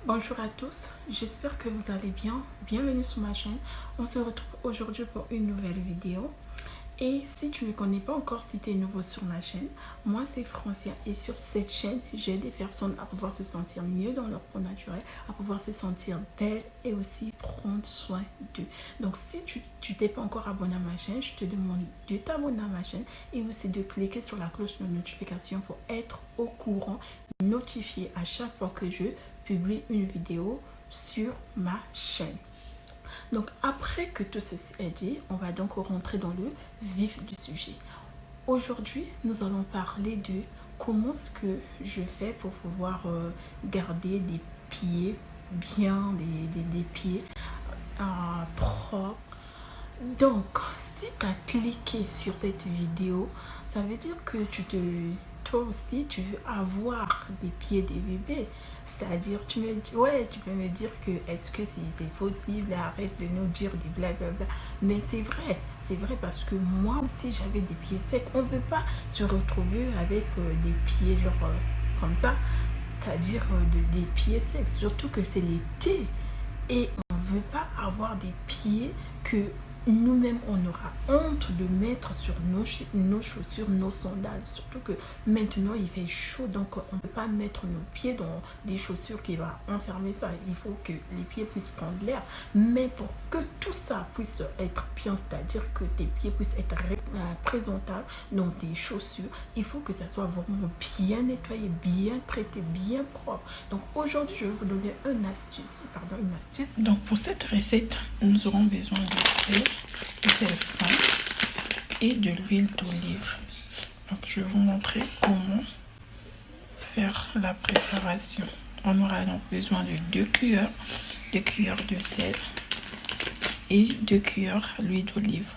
Bonjour à tous, j'espère que vous allez bien. Bienvenue sur ma chaîne. On se retrouve aujourd'hui pour une nouvelle vidéo. Et si tu ne me connais pas encore, si tu es nouveau sur ma chaîne, moi c'est Francia et sur cette chaîne, j'aide des personnes à pouvoir se sentir mieux dans leur peau naturelle, à pouvoir se sentir belle et aussi prendre soin d'eux. Donc si tu t'es pas encore abonné à ma chaîne, je te demande de t'abonner à ma chaîne et aussi de cliquer sur la cloche de notification pour être au courant, notifié à chaque fois que je publie une vidéo sur ma chaîne. Donc après que tout ceci est dit, on va donc rentrer dans le vif du sujet. Aujourd'hui, nous allons parler de comment ce que je fais pour pouvoir garder des pieds bien, des pieds propres. Donc, si tu as cliqué sur cette vidéo, ça veut dire que toi aussi, tu veux avoir des pieds des bébés. C'est-à-dire, tu peux me dire que est-ce que c'est possible, arrête de nous dire du blablabla. Mais c'est vrai parce que moi aussi, j'avais des pieds secs. On ne veut pas se retrouver avec des pieds genre comme ça, c'est-à-dire des pieds secs, surtout que c'est l'été. Et on ne veut pas avoir des pieds que nous-mêmes, on aura honte de mettre sur nos chaussures, nos sandales. Surtout que maintenant, il fait chaud, donc on ne peut pas mettre nos pieds dans des chaussures qui vont enfermer ça. Il faut que les pieds puissent prendre l'air. Mais pour que tout ça puisse être bien, c'est-à-dire que tes pieds puissent être présentables dans tes chaussures, il faut que ça soit vraiment bien nettoyé, bien traité, bien propre. Donc aujourd'hui, je vais vous donner une astuce. Donc pour cette recette, nous aurons besoin de sel fin et de l'huile d'olive. Donc je vais vous montrer comment faire la préparation. On aura donc besoin de 2 cuillères de sel et 2 cuillères d'huile d'olive.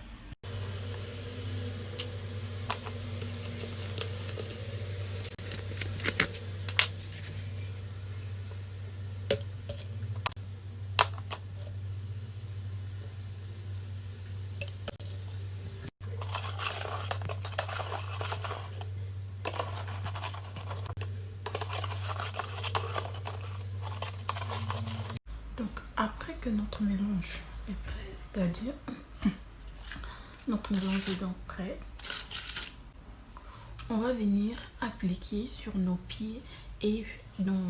Donc après que notre mélange est prêt, c'est-à-dire notre mélange est donc prêt, on va venir appliquer sur nos pieds et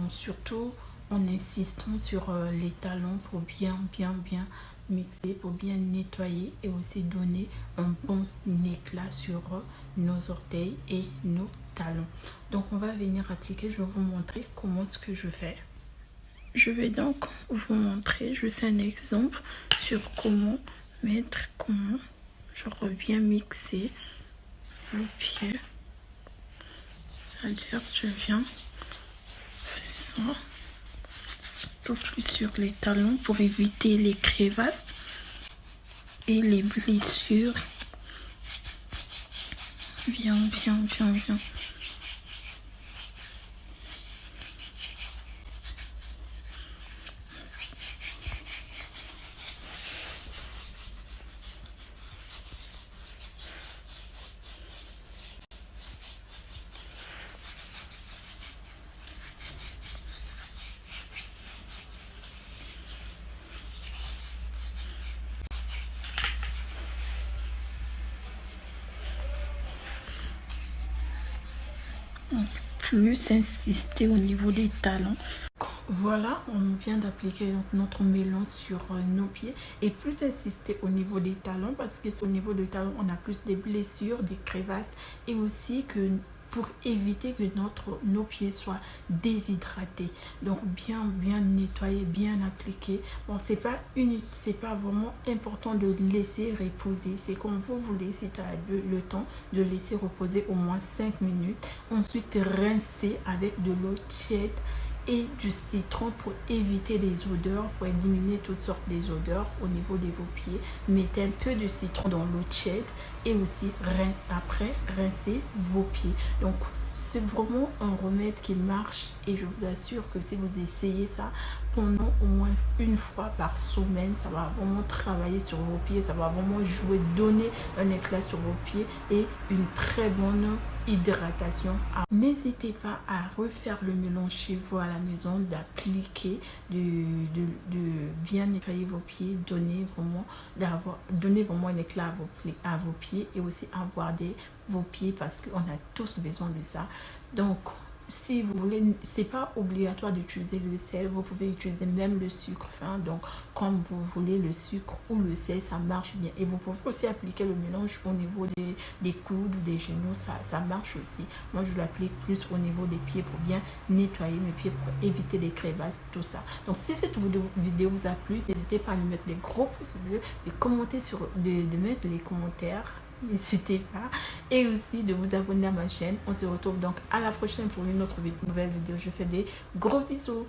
surtout en insistant sur les talons pour bien mixer, pour bien nettoyer et aussi donner un bon éclat sur nos orteils et nos talons. Donc on va venir appliquer, je vais vous montrer comment ce que je fais. Je vais donc vous montrer juste un exemple sur comment je bien mixer vos pieds. C'est-à-dire je viens faire ça tout plus sur les talons pour éviter les crevasses et les blessures. Bien. Plus insister au niveau des talons. Voilà, on vient d'appliquer notre mélange sur nos pieds et plus insister au niveau des talons parce que c'est au niveau des talons on a plus des blessures, des crevasses et aussi que pour éviter que nos pieds soient déshydratés. Donc bien nettoyer, bien appliquer. Bon, c'est pas vraiment important de laisser reposer. C'est comme vous voulez, si tu as le temps de laisser reposer au moins 5 minutes. Ensuite, rincer avec de l'eau tiède et du citron pour éviter les odeurs, pour éliminer toutes sortes des odeurs au niveau de vos pieds. Mettez un peu de citron dans l'eau tiède et aussi après rincer vos pieds. Donc c'est vraiment un remède qui marche et je vous assure que si vous essayez ça pendant au moins une fois par semaine, ça va vraiment travailler sur vos pieds, ça va vraiment jouer, donner un éclat sur vos pieds et une très bonne hydratation. N'hésitez pas à refaire le mélange chez vous à la maison, d'appliquer, de bien nettoyer vos pieds, donner vraiment un éclat à vos pieds et aussi avoir vos pieds parce qu'on a tous besoin de ça. Donc, si vous voulez, c'est pas obligatoire d'utiliser le sel, vous pouvez utiliser même le sucre fin, donc comme vous voulez, le sucre ou le sel, ça marche bien. Et vous pouvez aussi appliquer le mélange au niveau des coudes ou des genoux, ça marche aussi. Moi je l'applique plus au niveau des pieds pour bien nettoyer mes pieds, pour éviter les crevasses, tout ça. Donc si cette vidéo vous a plu, n'hésitez pas à nous mettre des gros pouces bleus, de mettre les commentaires. N'hésitez pas, et aussi de vous abonner à ma chaîne. On se retrouve donc à la prochaine pour une autre nouvelle vidéo. Je fais des gros bisous.